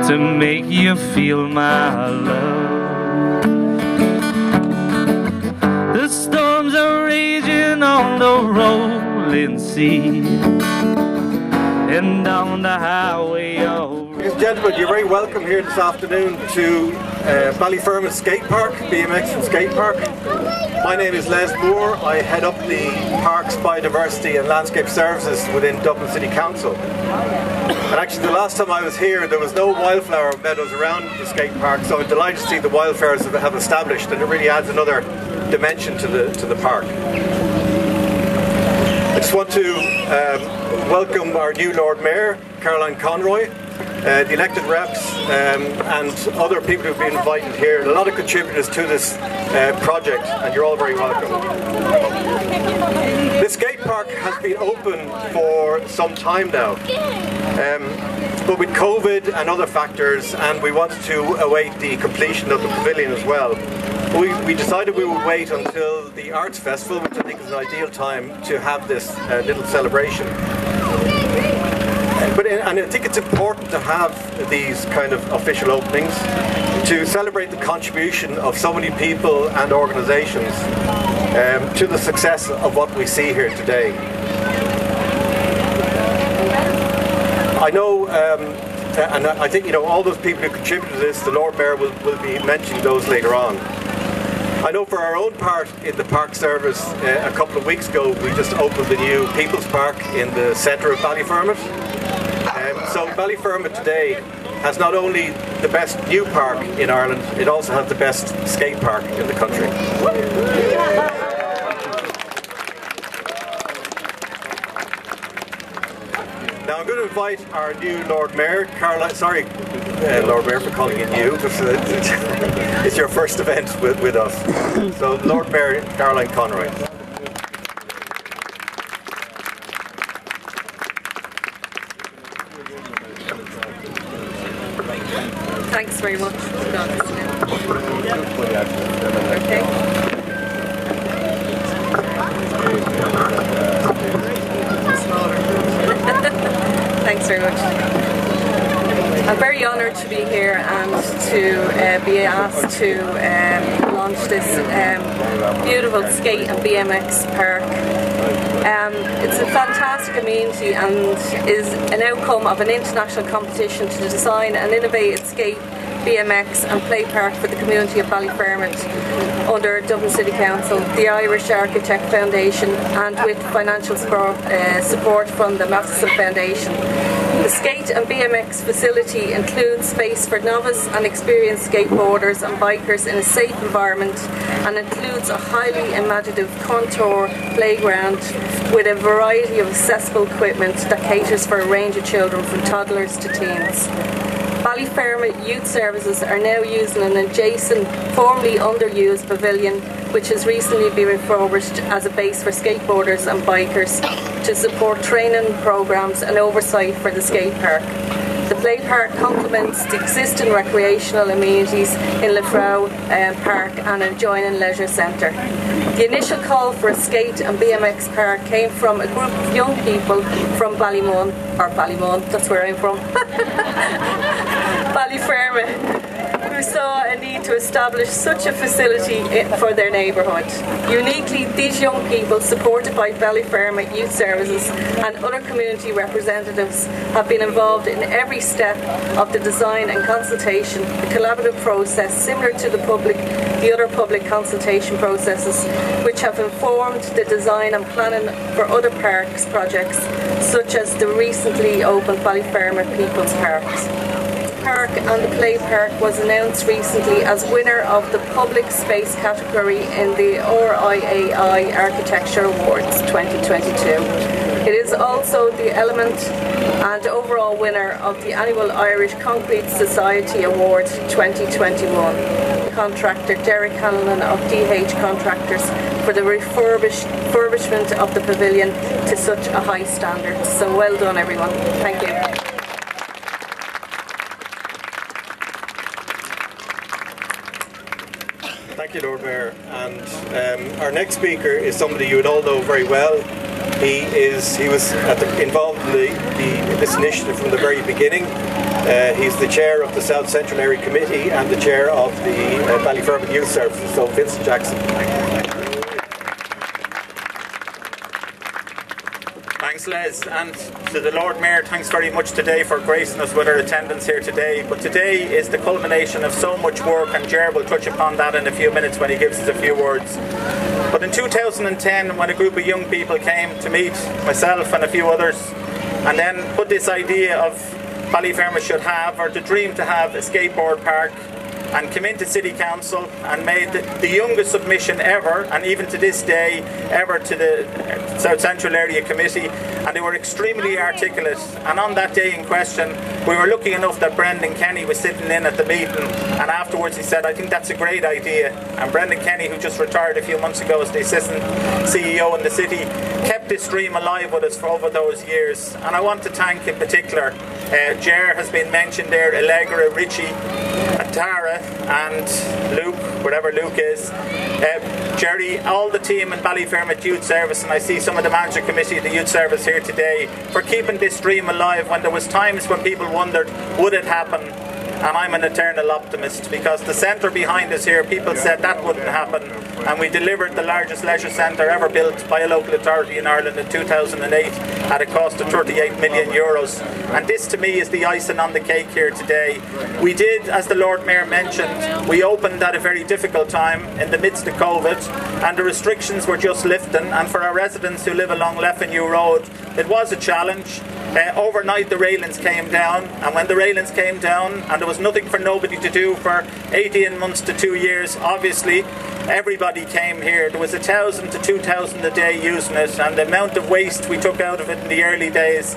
to make you feel my love. The storms are raging on the rolling sea and on the highway of... Ladies and gentlemen, you're very welcome here this afternoon to Ballyfermot Skate Park, BMX and Skate Park. My name is Les Moore. I head up the Parks, Biodiversity and Landscape Services within Dublin City Council. And actually the last time I was here there was no wildflower meadows around the skate park, so I'm delighted to see the wildflowers have established, and it really adds another dimension to the park. I just want to welcome our new Lord Mayor, Caroline Conroy, the elected reps and other people who've been invited here. A lot of contributors to this project, and you're all very welcome. The skate park has been open for some time now, but with COVID and other factors, and we wanted to await the completion of the pavilion as well, we decided we would wait until the Arts Festival, which I think is an ideal time to have this little celebration. And I think it's important to have these kind of official openings to celebrate the contribution of so many people and organisations to the success of what we see here today. I know, and I think, you know, all those people who contributed to this, the Lord Mayor will be mentioning those later on. I know for our own part in the park service, a couple of weeks ago we just opened the new People's Park in the centre of Ballyfermot. So Ballyfermot today has not only the best new park in Ireland, it also has the best skate park in the country. Now I'm going to invite our new Lord Mayor, Caroline, sorry Lord Mayor for calling you new, it's your first event with us. So Lord Mayor Caroline Conroy. Thanks very much. Okay. Thanks very much. I'm very honoured to be here and to be asked to launch this beautiful skate and BMX park. It's a fantastic amenity and is an outcome of an international competition to design an innovative skate, BMX and play park for the community of Ballyfermot under Dublin City Council, the Irish Architect Foundation, and with financial support from the Matheson Foundation. The skate and BMX facility includes space for novice and experienced skateboarders and bikers in a safe environment, and includes a highly imaginative contour playground with a variety of accessible equipment that caters for a range of children from toddlers to teens. Ballyfermot Youth Services are now using an adjacent, formerly underused pavilion, which has recently been refurbished as a base for skateboarders and bikers to support training programmes and oversight for the skate park. The play park complements the existing recreational amenities in Lefrow Park and adjoining leisure centre. The initial call for a skate and BMX park came from a group of young people from Ballymun, that's where I'm from, Ballyfermot, who saw a need to establish such a facility for their neighbourhood. Uniquely, these young people, supported by Ballyfermot Youth Services and other community representatives, have been involved in every step of the design and consultation, a collaborative process similar to the other public consultation processes, which have informed the design and planning for other parks projects, such as the recently opened Ballyfermot People's Parks. Park and the Play Park was announced recently as winner of the Public Space category in the RIAI Architecture Awards 2022. It is also the element and overall winner of the annual Irish Concrete Society Award 2021. Contractor Derek Hanlon of DH Contractors for the refurbishment of the pavilion to such a high standard. So well done everyone. Thank you. Thank you, Lord Mayor. And our next speaker is somebody you would all know very well. He was involved in this initiative from the very beginning. He's the chair of the South Central Area Committee and the chair of the Ballyfermot Youth Services. So Vincent Jackson. Thanks, Les, and to the Lord Mayor, thanks very much today for gracing us with our attendance here today. But today is the culmination of so much work, and Ger will touch upon that in a few minutes when he gives us a few words. But in 2010, when a group of young people came to meet myself and a few others, and then put this idea of Ballyfermot should have, or the dream to have, a skateboard park, and came into City Council and made the youngest submission ever, and even to this day, ever to the South Central Area Committee, and they were extremely articulate. And on that day in question, we were lucky enough that Brendan Kenny was sitting in at the meeting, and afterwards he said, I think that's a great idea. And Brendan Kenny, who just retired a few months ago as the Assistant CEO in the City, kept this dream alive with us for over those years. And I want to thank in particular, Ger has been mentioned there, Allegra, Richie, Tara and Luke, whatever Luke is, Jerry, all the team in Ballyfermot Youth Service, and I see some of the Management Committee of the Youth Service here today, for keeping this dream alive when there was times when people wondered, would it happen? And I'm an eternal optimist, because the centre behind us here, people said that wouldn't happen, and we delivered the largest leisure centre ever built by a local authority in Ireland in 2008 at a cost of €38 million. And this to me is the icing on the cake here today. We did, as the Lord Mayor mentioned, we opened at a very difficult time in the midst of COVID, and the restrictions were just lifting, and for our residents who live along Leffernew Road, it was a challenge. Overnight the railings came down, and when the railings came down and there was nothing for nobody to do for 18 months to 2 years, obviously everybody came here. There was 1,000 to 2,000 a day using it, and the amount of waste we took out of it in the early days.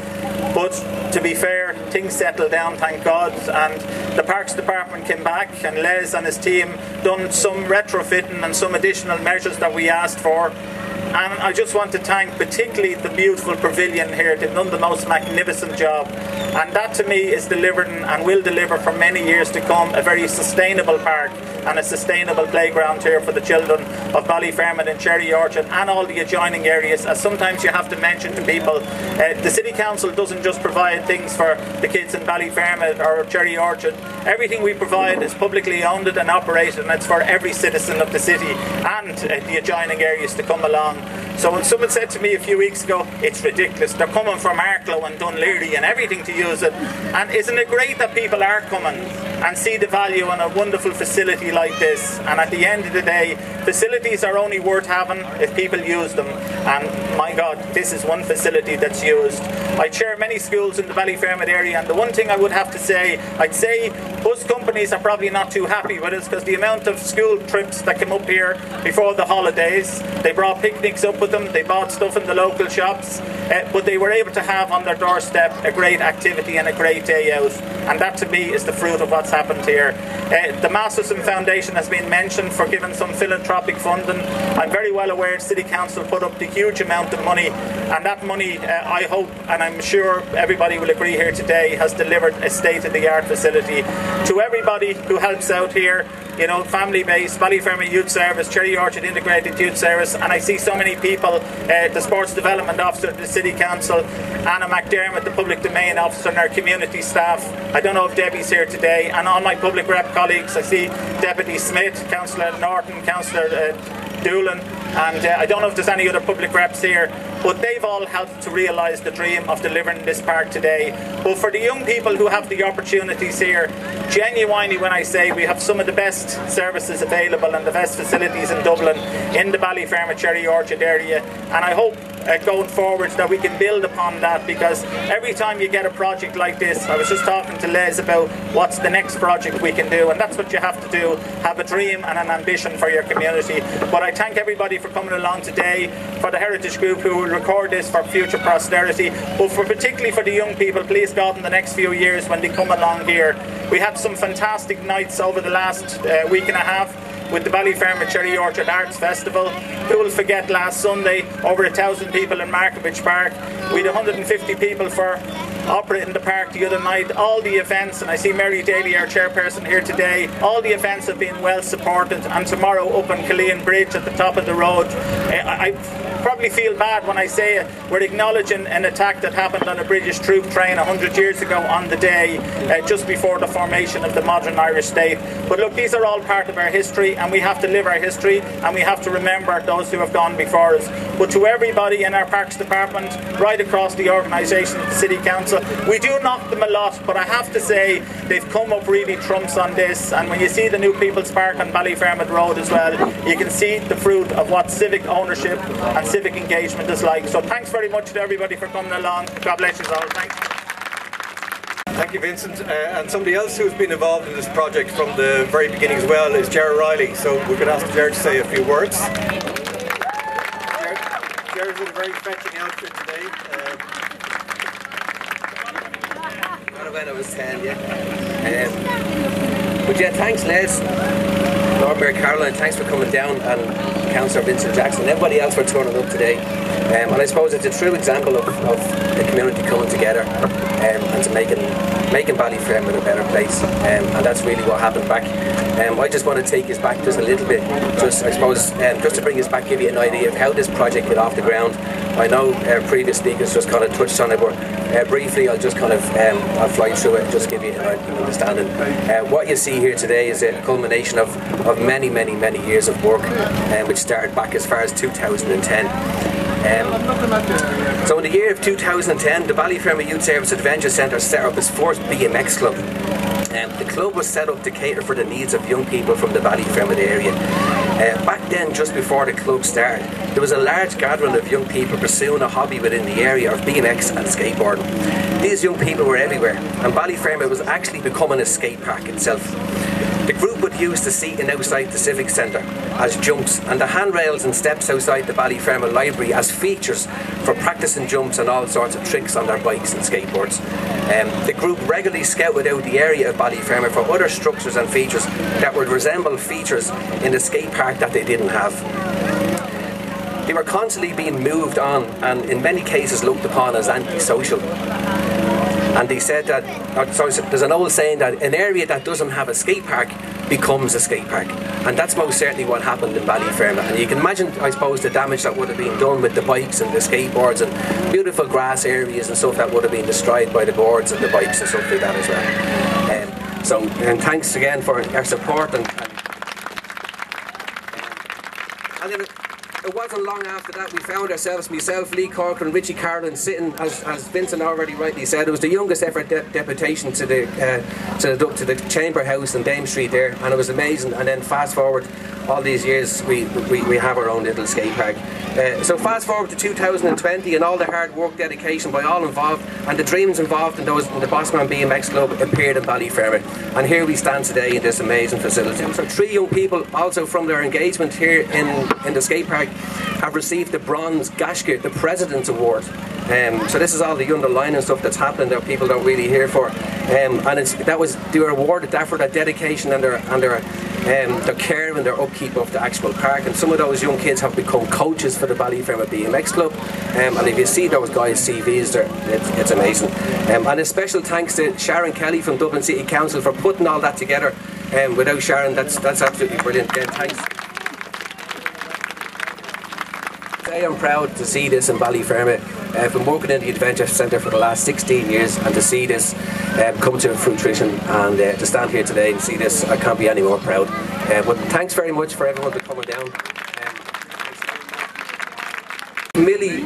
But to be fair, things settled down, thank God, and the Parks Department came back, and Les and his team done some retrofitting and some additional measures that we asked for. And I just want to thank particularly the beautiful pavilion here. They've done the most magnificent job, and that to me is delivering and will deliver for many years to come a very sustainable park and a sustainable playground here for the children of Ballyfermot and Cherry Orchard and all the adjoining areas. As sometimes you have to mention to people, the City Council doesn't just provide things for the kids in Ballyfermot or Cherry Orchard. Everything we provide is publicly owned and operated, and it's for every citizen of the city and the adjoining areas to come along. So when someone said to me a few weeks ago, it's ridiculous, they're coming from Arklow and Dunleary and everything to use it, and isn't it great that people are coming and see the value in a wonderful facility like this? And at the end of the day, facilities are only worth having if people use them, and my God, this is one facility that's used. I chair many schools in the Ballyfermot area, and the one thing I would have to say, I'd say bus companies are probably not too happy with us, because the amount of school trips that came up here before the holidays, they brought picnics up with them, they bought stuff in the local shops, but they were able to have on their doorstep a great activity and a great day out, and that to me is the fruit of what's happened here. The Masterson Foundation has been mentioned for giving some philanthropic funding. I'm very well aware City Council put up the huge amount of money, and that money I hope, and I'm sure everybody will agree here today, has delivered a state-of-the-art facility. To everybody who helps out here, you know, family-based, Ballyfermot Youth Service, Cherry Orchard Integrated Youth Service, and I see so many people, the Sports Development Officer of the City Council, Anna McDermott, the Public Domain Officer, and our community staff. I don't know if Debbie's here today, and all my public rep colleagues. I see Deputy Smith, Councillor Norton, Councillor Doolan, and I don't know if there's any other public reps here, but they've all helped to realise the dream of delivering this park today. But for the young people who have the opportunities here, genuinely when I say we have some of the best services available and the best facilities in Dublin, in the Ballyfermot Cherry Orchard area, and I hope going forward that we can build upon that, because every time you get a project like this, I was just talking to Les about what's the next project we can do, and that's what you have to do, have a dream and an ambition for your community. But I thank everybody for coming along today, for the Heritage Group who will record this for future posterity, but particularly for the young people, please God, in the next few years when they come along here. We had some fantastic nights over the last week and a half with the Ballyfermot Cherry Orchard Arts Festival. Who will forget last Sunday, over 1,000 people in Markovich Park. We had 150 people for operating the park the other night. All the events, and I see Mary Daly, our chairperson, here today, all the events have been well supported, and tomorrow up on Killeen Bridge at the top of the road, I probably probably feel bad when I say it. We're acknowledging an attack that happened on a British troop train 100 years ago on the day just before the formation of the modern Irish state. But look, these are all part of our history, and we have to live our history, and we have to remember those who have gone before us. But to everybody in our Parks Department, right across the organisation of the City Council, we do knock them a lot, but I have to say they've come up really trumps on this. And when you see the new People's Park on Ballyfermot Road as well, you can see the fruit of what civic ownership and civic engagement is like. So thanks very much to everybody for coming along. God bless you all. Thanks. Thank you, Vincent. And somebody else who's been involved in this project from the very beginning as well is Ger Riley. So we could ask Ger to say a few words. Ger's in a very fetching outfit today. When I was 10, yeah. But yeah, thanks Les, Lord Mayor Caroline, thanks for coming down, and Councillor Vincent Jackson, and everybody else for turning up today. And I suppose it's a true example of the community coming together and to making Ballyfermot a better place, and that's really what happened back. I just want to take us back just a little bit, just I suppose, just to bring us back, give you an idea of how this project got off the ground. I know previous speakers just kind of touched on it, but briefly I'll just kind of I'll fly through it and just give you an understanding. What you see here today is a culmination of many years of work, which started back as far as 2010. So in the year of 2010, the Ballyfermot Youth Service Adventure Centre set up its first BMX club. The club was set up to cater for the needs of young people from the Ballyfermot area. Back then, just before the club started, there was a large gathering of young people pursuing a hobby within the area of BMX and skateboarding. These young people were everywhere, and Ballyfermot was actually becoming a skate park itself. The group would use the seating outside the Civic Centre as jumps, and the handrails and steps outside the Ballyfermot Library as features for practicing jumps and all sorts of tricks on their bikes and skateboards. The group regularly scouted out the area of Ballyfermot for other structures and features that would resemble features in the skate park that they didn't have. They were constantly being moved on, and in many cases looked upon as antisocial. And they said that, there's an old saying that an area that doesn't have a skate park becomes a skate park. And that's most certainly what happened in Ballyfermot. And you can imagine, I suppose, the damage that would have been done with the bikes and the skateboards and beautiful grass areas and stuff that would have been destroyed by the boards and the bikes and stuff like that as well. And thanks again for your support. And then it wasn't long after that we found ourselves, myself, Lee Cork and Richie Carlin, sitting, as Vincent already rightly said, it was the youngest ever deputation to the Chamber House in Dame Street there, and it was amazing. And then fast forward all these years, we have our own little skate park. So fast forward to 2020, and all the hard work, dedication by all involved, and the dreams involved in the Bossman BMX Club appeared in Ballyfermot. And here we stand today in this amazing facility. So 3 young people, also from their engagement here in the skate park, have received the Bronze Gashke, the President's Award. So this is all the underlying stuff that's happening that people don't really hear for. And they were awarded that for their dedication and their care and their upkeep of the actual park. And some of those young kids have become coaches for the Ballyfermot BMX Club. And if you see those guys' CVs, it's amazing. And a special thanks to Sharon Kelly from Dublin City Council for putting all that together. Without Sharon, that's absolutely brilliant. Again, thanks. Today I'm proud to see this in Ballyfermot. I've been working in the Adventure Centre for the last 16 years, and to see this come to fruition and to stand here today and see this, I can't be any more proud. But thanks very much for everyone for coming down. Millie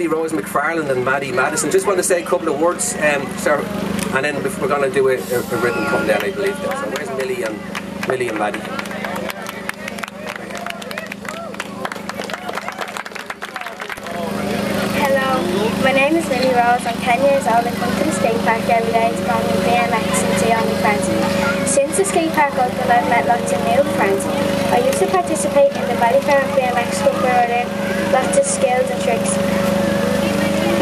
Rose McFarland and Maddie Madison, just want to say a couple of words, and then we're going to do a written come down, I believe. So where's Millie and Maddie? My name is Millie Rose. I'm 10 years old. I come to the skate park every day to go on my BMX and see all my friends. Since the skate park opened, I've met lots of new friends. I used to participate in the Ballyfermot BMX Club where I learned lots of skills and tricks.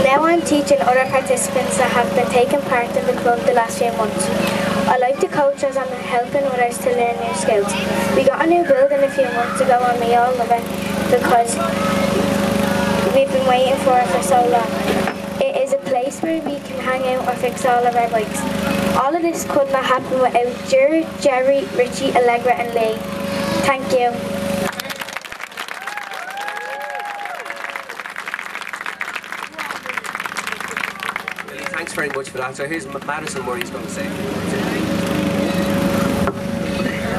Now I'm teaching other participants that have been taking part in the club the last few months. I like to coach as I'm helping others to learn new skills. We got a new building a few months ago and we all love it because we've been waiting for it for so long. It is a place where we can hang out or fix all of our bikes. All of this could not happen without Jerry, Richie, Allegra and Lee. Thank you. very much for that. So here's Madison Murray's going to say.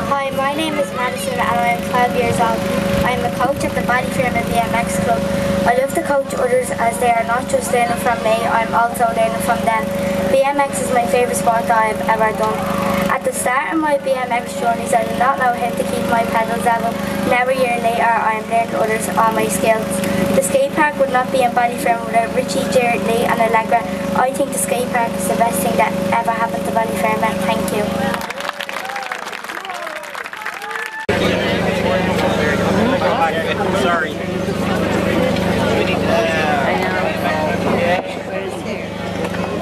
Hi, my name is Madison and I am 12 years old. I am a coach at the Ballyfermot BMX club. I love to coach others as they are not just learning from me, I am also learning from them. BMX is my favourite sport that I have ever done. At the start of my BMX journeys, I did not know how to keep my pedals level. Now a year later, I am learning others all my skills. The skate park would not be in Ballyfermot without Richie, Jared, Lee and Allegra. I think the skate park is the best thing that ever happened to Ballyfermot. Thank you. Sorry.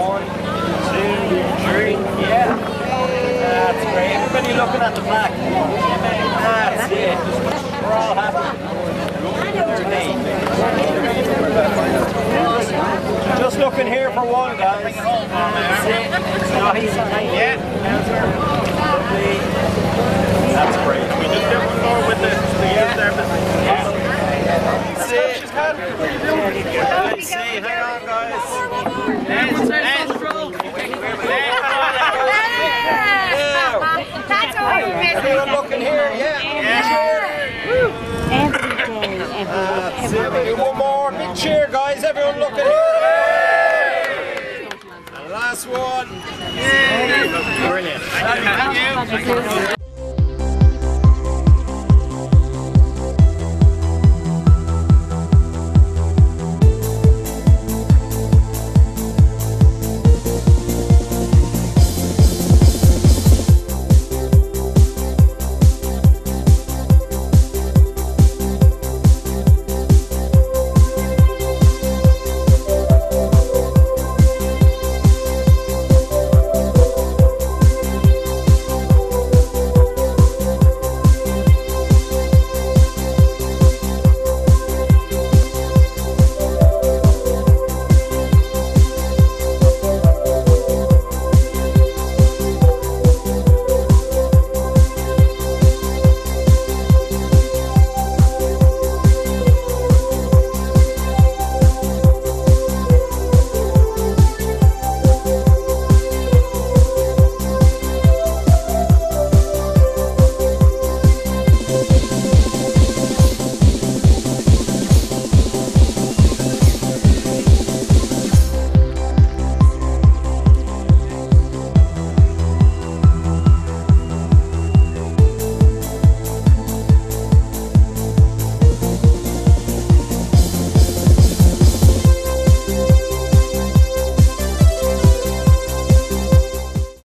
One, two, three. Yeah. That's great. Everybody looking at the back. That's it. We're all happy. Just looking here for one, guys. Yeah. That's great. We just get one more with the youth service. Yeah. Let's see. Hang on, guys. That's all we're missing. Everyone looking here, yeah. One more. Big cheer, guys. Everyone looking here. And last one. Brilliant. Thank you.